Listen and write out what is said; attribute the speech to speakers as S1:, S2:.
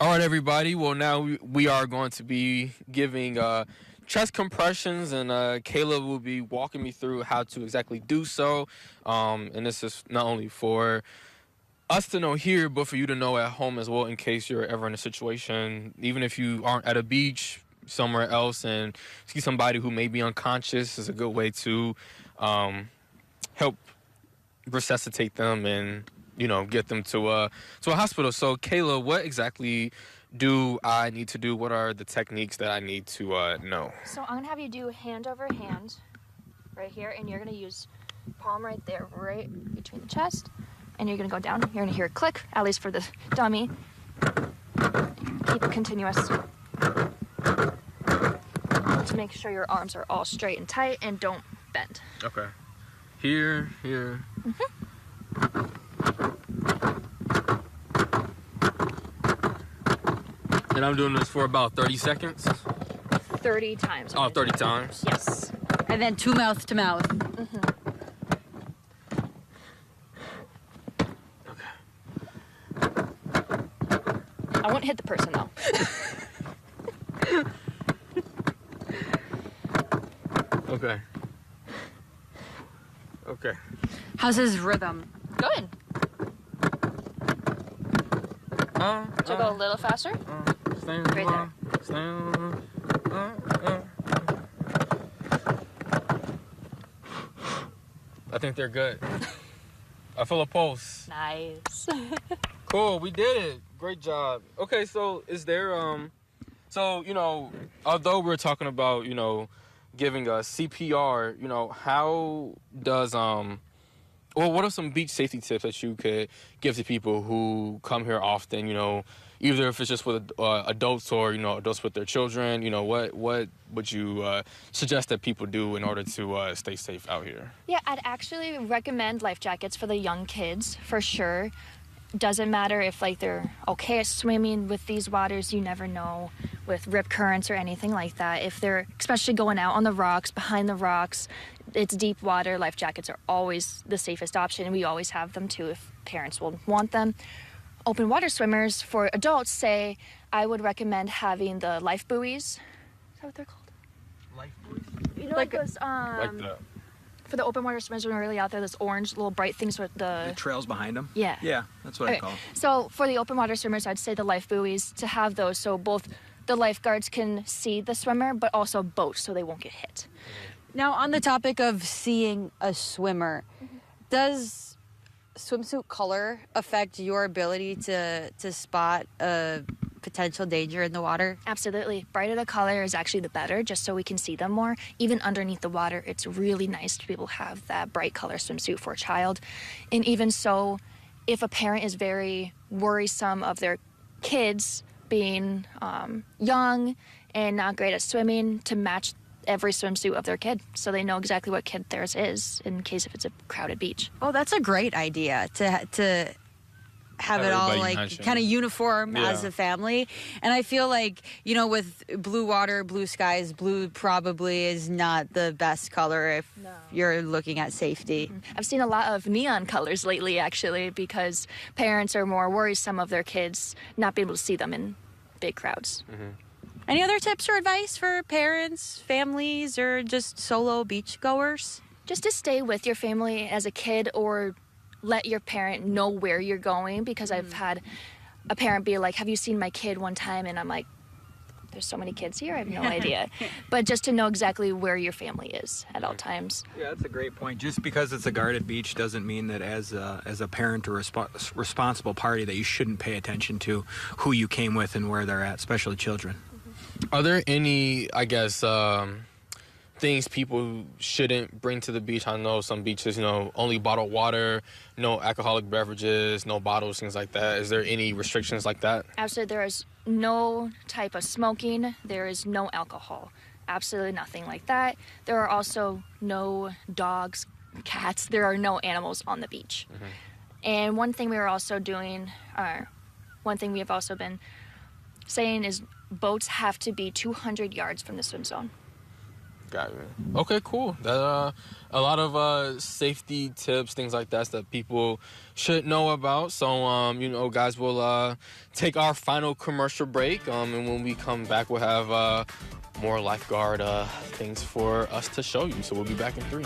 S1: All right, everybody. Well, now we are going to be giving chest compressions, and Kayla will be walking me through how to exactly do so. And this is not only for us to know here, but for you to know at home as well, in case you're ever in a situation, even if you aren't at a beach somewhere else and see somebody who may be unconscious, is a good way to help resuscitate them and get them to a hospital. So, Kayla, what exactly do I need to do? What are the techniques that I need to know?
S2: So I'm gonna have you do hand over hand right here, and you're gonna use palm right there, right between the chest, and you're gonna go down. You're gonna hear a click, at least for the dummy. Keep it continuous to make sure your arms are all straight and tight and don't bend.
S1: Okay. Here. And I'm doing this for about 30 seconds?
S2: 30 times.
S1: Oh, 30 times?
S2: Yes.
S3: And then to mouth to mouth.
S1: Okay.
S2: I won't hit the person, though.
S1: Okay.
S3: How's his rhythm?
S2: Good. So go a little faster. Right there.
S1: I think they're good. I feel a pulse.
S2: Nice.
S1: Cool, we did it. Great job. Okay, so is there although we're talking about, giving a CPR, how does what are some beach safety tips that you could give to people who come here often, either if it's just with adults or, adults with their children, what would you suggest that people do in order to stay safe out here?
S2: Yeah, I'd actually recommend life jackets for the young kids, for sure. Doesn't matter if they're okay at swimming with these waters, you never know, with rip currents or anything like that. If they're especially going out on the rocks, behind the rocks, it's deep water, life jackets are always the safest option, and we always have them too if parents will want them. Open water swimmers, for adults, say, I would recommend having the life buoys. Is that what they're called?
S1: Life buoys?
S2: Like those,
S1: Like that.
S2: for the open water swimmers when we're really out there, those orange little bright things with
S4: The trails behind them?
S2: Yeah.
S4: Yeah, that's what I call them.
S2: So for the open water swimmers, I'd say the life buoys, to have those so both the lifeguards can see the swimmer, but also boat so they won't get hit.
S3: Now, on the topic of seeing a swimmer, does swimsuit color affect your ability to spot a potential danger in the water?
S2: Absolutely. Brighter the color is actually the better, just so we can see them more. Even underneath the water, it's really nice to be able to have that bright color swimsuit for a child. And even so, if a parent is very worrisome of their kids being young and not great at swimming, to match every swimsuit of their kid so they know exactly what kid theirs is in case if it's a crowded beach.
S3: Oh, that's a great idea to have it all kind of uniform as a family. And I feel like, with blue water, blue skies, blue probably is not the best color if you're looking at safety.
S2: I've seen a lot of neon colors lately, actually, because parents are more worrisome of their kids not being able to see them in big crowds.
S3: Any other tips or advice for parents, families, or just solo beachgoers?
S2: Just to stay with your family as a kid, or let your parent know where you're going, because I've had a parent be like, have you seen my kid one time? And I'm like, there's so many kids here, I have no idea. But just to know exactly where your family is at all times.
S4: Yeah, that's a great point. Just because it's a guarded beach doesn't mean that as a parent or responsible party that you shouldn't pay attention to who you came with and where they're at, especially children.
S1: Are there any, things people shouldn't bring to the beach? I know some beaches, only bottled water, no alcoholic beverages, no bottles, things like that. Is there any restrictions like that?
S2: Absolutely. There is no type of smoking. There is no alcohol. Absolutely nothing like that. There are also no dogs, cats. There are no animals on the beach. And one thing we have also been saying is boats have to be 200 yards from the swim zone.
S1: Got you. Okay, cool. That a lot of safety tips, things like that people should know about. So, you know, guys, we'll take our final commercial break, and when we come back, we'll have more Lifeguard things for us to show you. So we'll be back in 3.